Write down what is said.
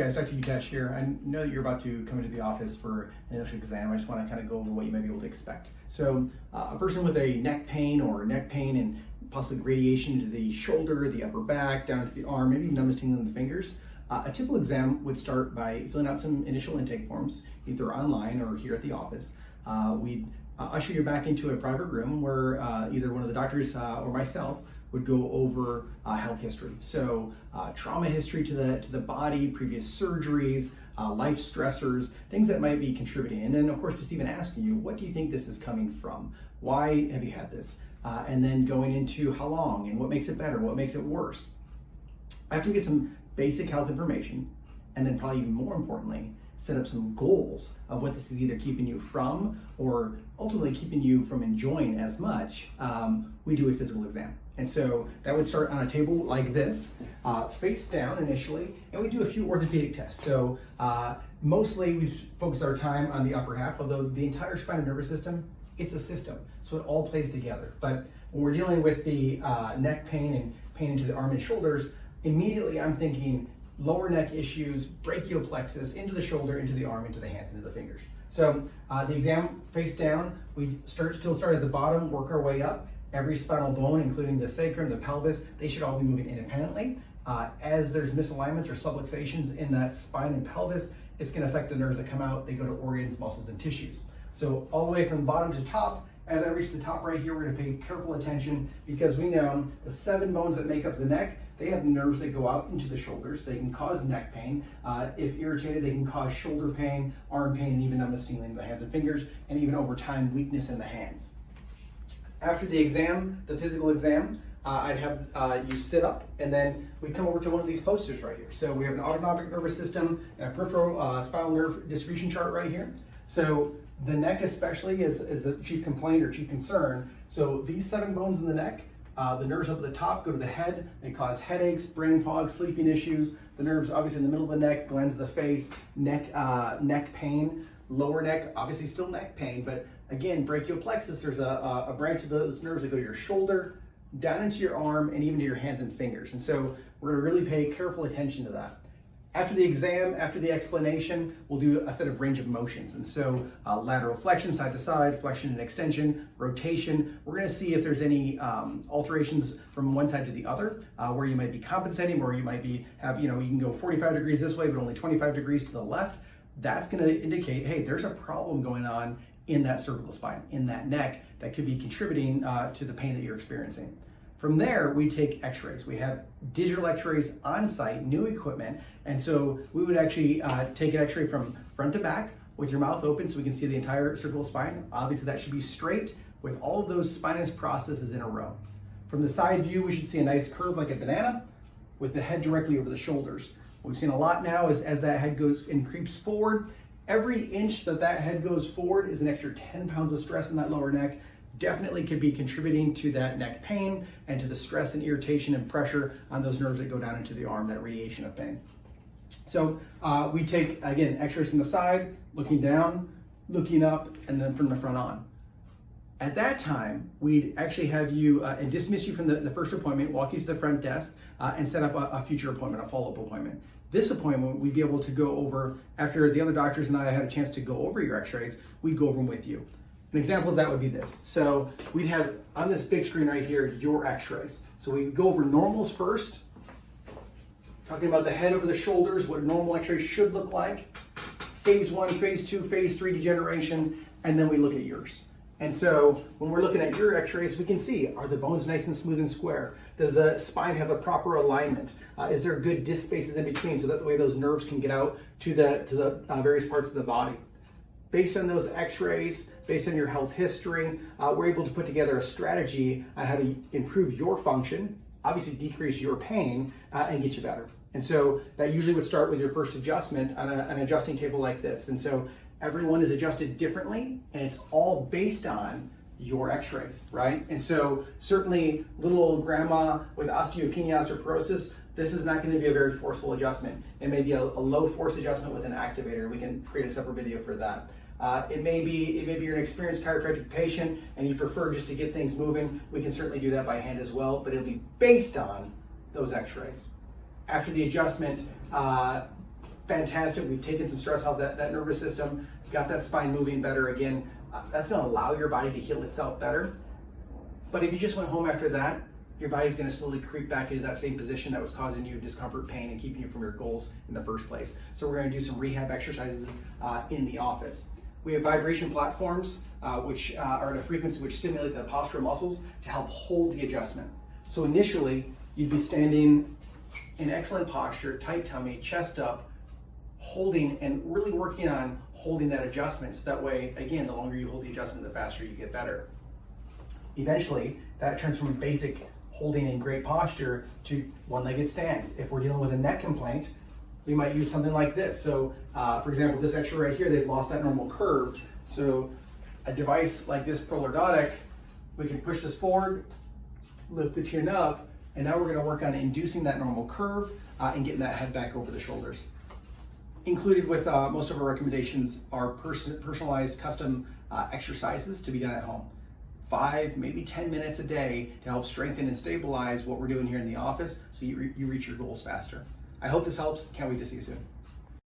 Guys, Dr. Utesh here. I know that you're about to come into the office for an initial exam. I just want to kind of go over what you might be able to expect. So a person with a neck pain and possibly radiation to the shoulder, the upper back, down to the arm, maybe numbness tingling in the fingers. A typical exam would start by filling out some initial intake forms, either online or here at the office. We'd usher you back into a private room where either one of the doctors or myself would go over health history. So trauma history to the body, previous surgeries, life stressors, things that might be contributing. And then of course, just even asking you, what do you think this is coming from? Why have you had this? And then going into how long and what makes it better, what makes it worse. After you get some basic health information, and then probably even more importantly, set up some goals of what this is either keeping you from or ultimately keeping you from enjoying as much, we do a physical exam. And so that would start on a table like this, face down initially, and we do a few orthopedic tests. So mostly we focus our time on the upper half, although the entire spinal nervous system, it's a system, so it all plays together. But when we're dealing with the neck pain and pain into the arm and shoulders, immediately I'm thinking lower neck issues, brachial plexus, into the shoulder, into the arm, into the hands, into the fingers. So the exam face down, we still start at the bottom, work our way up. Every spinal bone, including the sacrum, the pelvis, they should all be moving independently. As there's misalignments or subluxations in that spine and pelvis, it's gonna affect the nerves that come out. They go to organs, muscles, and tissues. So all the way from bottom to top, as I reach the top right here, we're gonna pay careful attention because we know the 7 bones that make up the neck, they have nerves that go out into the shoulders. They can cause neck pain. If irritated, they can cause shoulder pain, arm pain, and even numbness tingling in the hands and fingers, and even over time, weakness in the hands. After the exam, the physical exam, I'd have you sit up, and then we come over to one of these posters right here. So we have an autonomic nervous system and a peripheral spinal nerve distribution chart right here. So the neck especially is the chief complaint or chief concern. So these 7 bones in the neck, the nerves up at the top go to the head. They cause headaches, brain fog, sleeping issues. The nerves obviously in the middle of the neck, glands of the face, neck pain. Lower neck, obviously still neck pain, but again, brachial plexus, there's a branch of those nerves that go to your shoulder, down into your arm, and even to your hands and fingers. And so we're gonna really pay careful attention to that. After the exam, after the explanation, we'll do a set of range of motions. And so lateral flexion, side to side, flexion and extension, rotation. We're gonna see if there's any alterations from one side to the other, where you might be compensating, where you might be, you can go 45 degrees this way, but only 25 degrees to the left. That's gonna indicate, hey, there's a problem going on in that cervical spine, in that neck, that could be contributing to the pain that you're experiencing. From there, we take x-rays. We have digital x-rays on site, new equipment, and so we would actually take an x-ray from front to back with your mouth open so we can see the entire cervical spine. Obviously, that should be straight with all of those spinous processes in a row. From the side view, we should see a nice curve like a banana with the head directly over the shoulders. What we've seen a lot now is as that head goes and creeps forward, every inch that head goes forward is an extra 10 pounds of stress in that lower neck. Definitely could be contributing to that neck pain and to the stress and irritation and pressure on those nerves that go down into the arm, that radiation of pain. So we take, again, x-rays from the side, looking down, looking up, and then from the front on. At that time, we'd actually have you and dismiss you from the first appointment, walk you to the front desk, and set up a future appointment, a follow-up appointment. This appointment, we'd be able to go over, after the other doctors and I had a chance to go over your x-rays, we'd go over them with you. An example of that would be this. So we'd have on this big screen right here, your x-rays. So we go over normals first, talking about the head over the shoulders, what a normal x-ray should look like, phase 1, phase 2, phase 3 degeneration, and then we look at yours. And so when we're looking at your x-rays, we can see, are the bones nice and smooth and square? Does the spine have a proper alignment? Is there good disc spaces in between so that the way those nerves can get out to the various parts of the body? Based on those x-rays, based on your health history, we're able to put together a strategy on how to improve your function, obviously decrease your pain, and get you better. And so that usually would start with your first adjustment on an adjusting table like this. And so everyone is adjusted differently, and it's all based on your x-rays, right? And so certainly little old grandma with osteopenia, osteoporosis, this is not going to be a very forceful adjustment. It may be a low force adjustment with an activator. We can create a separate video for that. It may be you're an experienced chiropractic patient and you prefer just to get things moving. We can certainly do that by hand as well, but it'll be based on those x-rays. After the adjustment, fantastic. We've taken some stress off that nervous system, got that spine moving better again. That's going to allow your body to heal itself better. But if you just went home after that, your body's going to slowly creep back into that same position that was causing you discomfort, pain, and keeping you from your goals in the first place. So we're going to do some rehab exercises in the office. We have vibration platforms, which are at a frequency which stimulate the postural muscles to help hold the adjustment. So initially, you'd be standing in excellent posture, tight tummy, chest up, holding and really working on holding that adjustment. So that way, again, the longer you hold the adjustment, the faster you get better. Eventually, that turns from a basic holding in great posture to one-legged stands. If we're dealing with a neck complaint, we might use something like this. So, for example, this extra right here, they've lost that normal curve. So a device like this ProLordotic, we can push this forward, lift the chin up, and now we're gonna work on inducing that normal curve and getting that head back over the shoulders. Included with most of our recommendations are personalized custom exercises to be done at home. 5, maybe 10 minutes a day to help strengthen and stabilize what we're doing here in the office so you reach your goals faster. I hope this helps. Can't wait to see you soon.